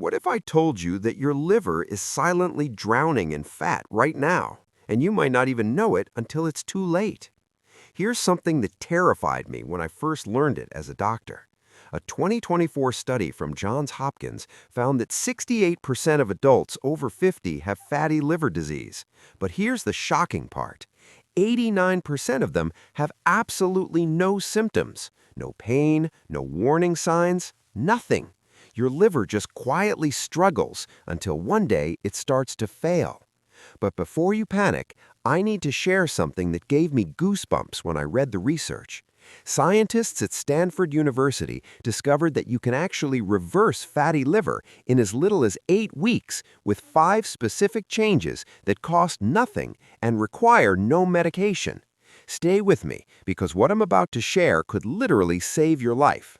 What if I told you that your liver is silently drowning in fat right now, and you might not even know it until it's too late? Here's something that terrified me when I first learned it as a doctor. A 2024 study from Johns Hopkins found that 68% of adults over 50 have fatty liver disease. But here's the shocking part. 89% of them have absolutely no symptoms, no pain, no warning signs, nothing. Your liver just quietly struggles until one day it starts to fail. But before you panic, I need to share something that gave me goosebumps when I read the research. Scientists at Stanford University discovered that you can actually reverse fatty liver in as little as 8 weeks with 5 specific changes that cost nothing and require no medication. Stay with me, because what I'm about to share could literally save your life.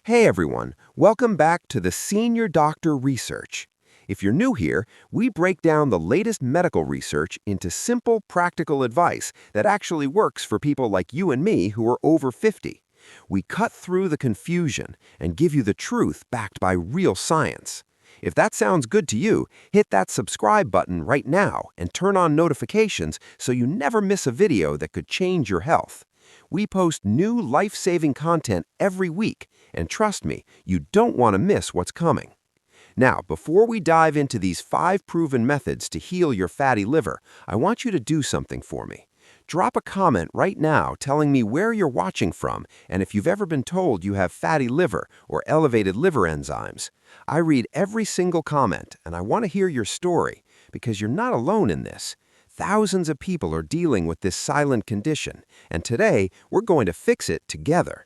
Hey everyone, welcome back to the Senior Doctor Research. If you're new here, we break down the latest medical research into simple, practical advice that actually works for people like you and me who are over 50. We cut through the confusion and give you the truth backed by real science. If that sounds good to you, hit that subscribe button right now and turn on notifications so you never miss a video that could change your health. We post new life-saving content every week, and trust me, you don't want to miss what's coming. Now, before we dive into these 5 proven methods to heal your fatty liver, I want you to do something for me. Drop a comment right now telling me where you're watching from and if you've ever been told you have fatty liver or elevated liver enzymes. I read every single comment, and I want to hear your story because you're not alone in this. Thousands of people are dealing with this silent condition, and today we're going to fix it together.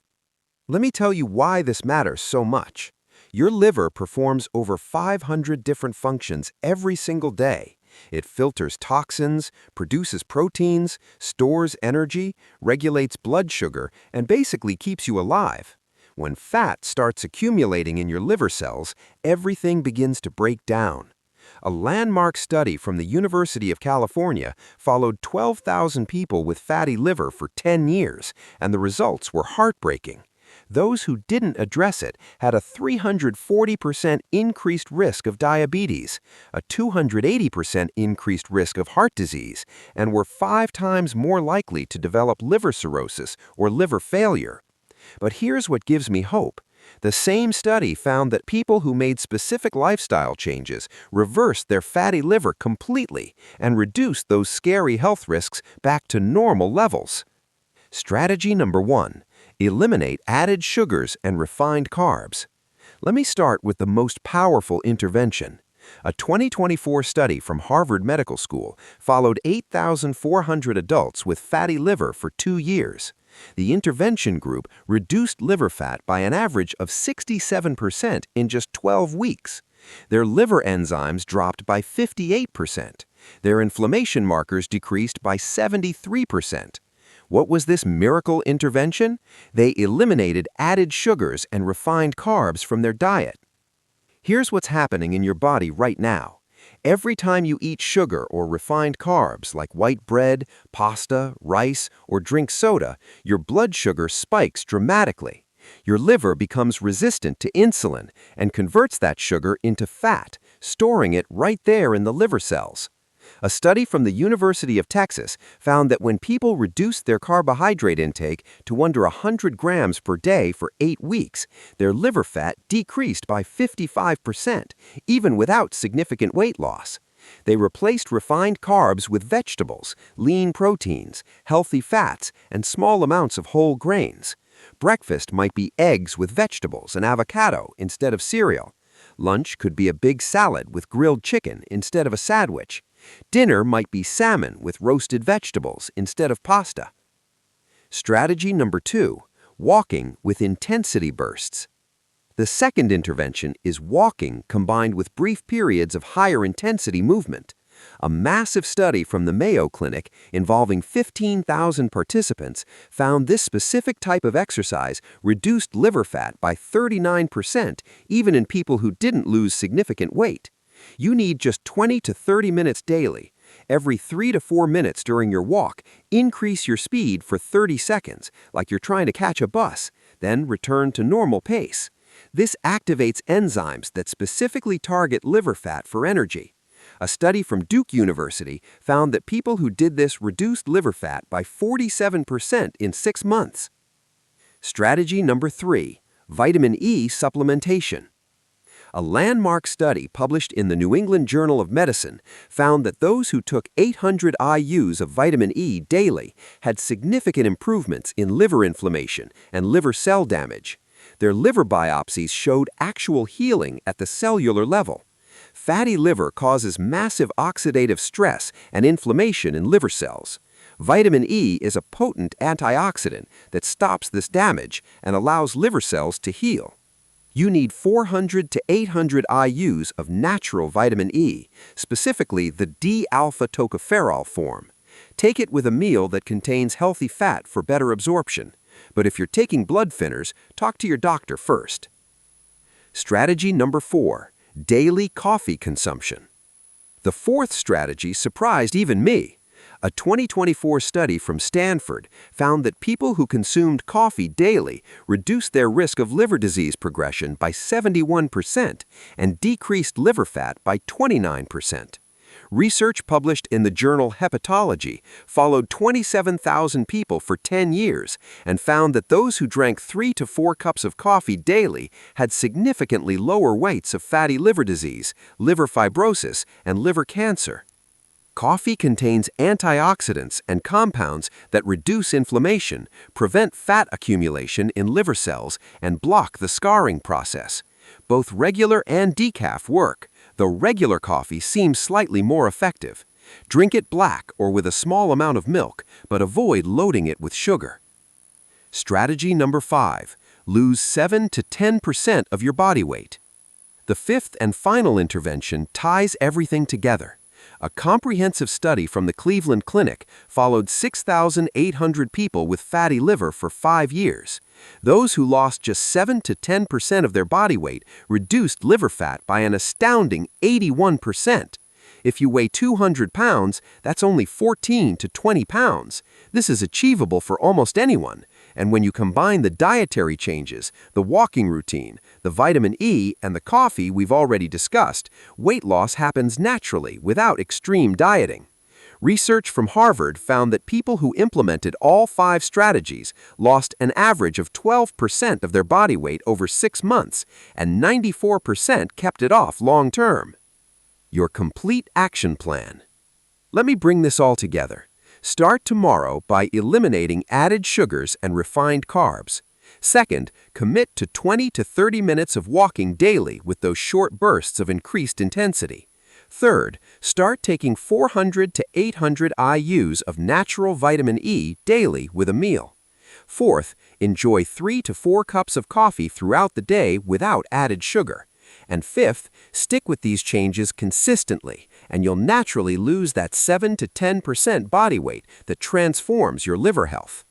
Let me tell you why this matters so much. Your liver performs over 500 different functions every single day. It filters toxins, produces proteins, stores energy, regulates blood sugar, and basically keeps you alive. When fat starts accumulating in your liver cells, everything begins to break down. A landmark study from the University of California followed 12,000 people with fatty liver for 10 years, and the results were heartbreaking. Those who didn't address it had a 340% increased risk of diabetes, a 280% increased risk of heart disease, and were 5 times more likely to develop liver cirrhosis or liver failure. But here's what gives me hope. The same study found that people who made specific lifestyle changes reversed their fatty liver completely and reduced those scary health risks back to normal levels. Strategy number 1. Eliminate added sugars and refined carbs. Let me start with the most powerful intervention. A 2024 study from Harvard Medical School followed 8,400 adults with fatty liver for 2 years. The intervention group reduced liver fat by an average of 67% in just 12 weeks. Their liver enzymes dropped by 58%. Their inflammation markers decreased by 73%. What was this miracle intervention? They eliminated added sugars and refined carbs from their diet. Here's what's happening in your body right now. Every time you eat sugar or refined carbs like white bread, pasta, rice, or drink soda, your blood sugar spikes dramatically. Your liver becomes resistant to insulin and converts that sugar into fat, storing it right there in the liver cells. A study from the University of Texas found that when people reduced their carbohydrate intake to under 100 grams per day for 8 weeks, their liver fat decreased by 55%, even without significant weight loss. They replaced refined carbs with vegetables, lean proteins, healthy fats, and small amounts of whole grains. Breakfast might be eggs with vegetables and avocado instead of cereal. Lunch could be a big salad with grilled chicken instead of a sandwich. Dinner might be salmon with roasted vegetables instead of pasta. Strategy number 2. Walking with intensity bursts. The second intervention is walking combined with brief periods of higher intensity movement. A massive study from the Mayo Clinic involving 15,000 participants found this specific type of exercise reduced liver fat by 39%, even in people who didn't lose significant weight. You need just 20 to 30 minutes daily. Every 3 to 4 minutes during your walk, increase your speed for 30 seconds, like you're trying to catch a bus, then return to normal pace. This activates enzymes that specifically target liver fat for energy. A study from Duke University found that people who did this reduced liver fat by 47% in 6 months. Strategy number 3, vitamin E supplementation. A landmark study published in the New England Journal of Medicine found that those who took 800 IUs of vitamin E daily had significant improvements in liver inflammation and liver cell damage. Their liver biopsies showed actual healing at the cellular level. Fatty liver causes massive oxidative stress and inflammation in liver cells. Vitamin E is a potent antioxidant that stops this damage and allows liver cells to heal. You need 400 to 800 IUs of natural vitamin E, specifically the D-alpha tocopherol form. Take it with a meal that contains healthy fat for better absorption. But if you're taking blood thinners, talk to your doctor first. Strategy number 4, daily coffee consumption. The fourth strategy surprised even me. A 2024 study from Stanford found that people who consumed coffee daily reduced their risk of liver disease progression by 71% and decreased liver fat by 29%. Research published in the journal Hepatology followed 27,000 people for 10 years and found that those who drank 3 to 4 cups of coffee daily had significantly lower rates of fatty liver disease, liver fibrosis, and liver cancer. Coffee contains antioxidants and compounds that reduce inflammation, prevent fat accumulation in liver cells, and block the scarring process. Both regular and decaf work, though regular coffee seems slightly more effective. Drink it black or with a small amount of milk, but avoid loading it with sugar. Strategy number 5, lose 7 to 10% of your body weight. The fifth and final intervention ties everything together. A comprehensive study from the Cleveland Clinic followed 6,800 people with fatty liver for 5 years. Those who lost just 7 to 10% of their body weight reduced liver fat by an astounding 81%. If you weigh 200 pounds, that's only 14 to 20 pounds. This is achievable for almost anyone. And when you combine the dietary changes, the walking routine, the vitamin E, and the coffee we've already discussed, weight loss happens naturally without extreme dieting. Research from Harvard found that people who implemented all 5 strategies lost an average of 12% of their body weight over 6 months, and 94% kept it off long term. Your complete action plan. Let me bring this all together. Start tomorrow by eliminating added sugars and refined carbs. Second, commit to 20 to 30 minutes of walking daily with those short bursts of increased intensity. Third, start taking 400 to 800 IUs of natural vitamin E daily with a meal. Fourth, enjoy 3 to 4 cups of coffee throughout the day without added sugar. And fifth, stick with these changes consistently, and you'll naturally lose that 7 to 10% body weight that transforms your liver health.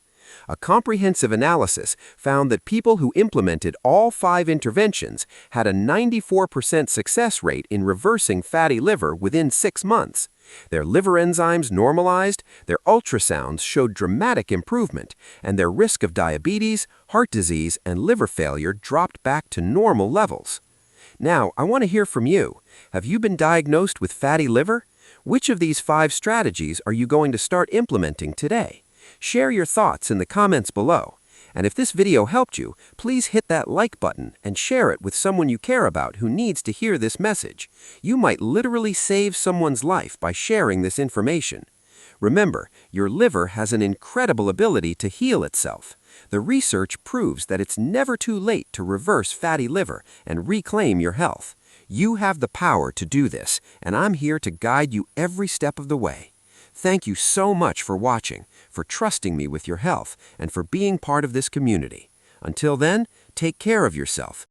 A comprehensive analysis found that people who implemented all 5 interventions had a 94% success rate in reversing fatty liver within 6 months. Their liver enzymes normalized, their ultrasounds showed dramatic improvement, and their risk of diabetes, heart disease, and liver failure dropped back to normal levels. Now, I want to hear from you. Have you been diagnosed with fatty liver? Which of these 5 strategies are you going to start implementing today? Share your thoughts in the comments below. And if this video helped you, please hit that like button and share it with someone you care about who needs to hear this message. You might literally save someone's life by sharing this information. Remember, your liver has an incredible ability to heal itself. The research proves that it's never too late to reverse fatty liver and reclaim your health. You have the power to do this, and I'm here to guide you every step of the way. Thank you so much for watching, for trusting me with your health, and for being part of this community. Until then, take care of yourself,